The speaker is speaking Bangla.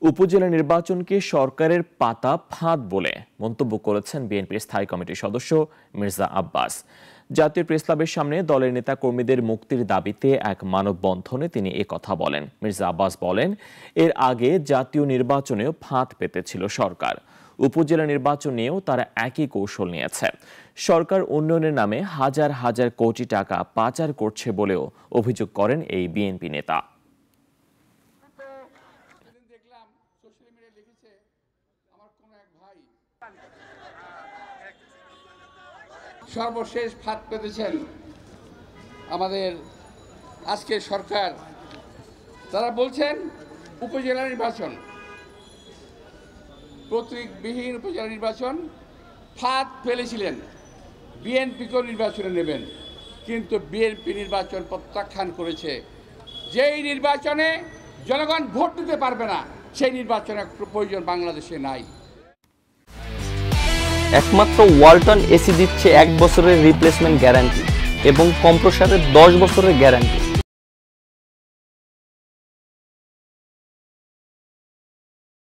উপজেলা নির্বাচনকে সরকারের পাতা ফাঁদ বলে মন্তব্য করেছেন বিএনপির স্থায়ী কমিটির সদস্য মির্জা আব্বাস। জাতীয় প্রেসক্লাবের সামনে দলের নেতা কর্মীদের মুক্তির দাবিতে এক মানববন্ধনে তিনি কথা বলেন। মির্জা আব্বাস বলেন, এর আগে জাতীয় নির্বাচনেও ফাঁদ পেতেছিল সরকার। উপজেলা নির্বাচন নিয়েও তারা একই কৌশল নিয়েছে। সরকার উন্নয়নের নামে হাজার হাজার কোটি টাকা পাচার করছে বলেও অভিযোগ করেন এই বিএনপি নেতা। সর্বশেষ ফাঁদ পেতেছেন আমাদের আজকের সরকার। তারা বলছেন উপজেলা নির্বাচন, প্রতীকবিহীন উপজেলা নির্বাচন ফাঁদ ফেলেছিলেন, বিএনপিকেও নির্বাচনে নেবেন, কিন্তু বিএনপি নির্বাচন প্রত্যাখ্যান করেছে। যেই নির্বাচনে জনগণ ভোট দিতে পারবে না, সেই নির্বাচনের প্রয়োজন বাংলাদেশে নাই। একমাত্র ওয়ালটন এসি দিচ্ছে 1 বছরের রিপ্লেসমেন্ট গ্যারান্টি এবং কম্প্রেসারের 10 বছরের গ্যারান্টি।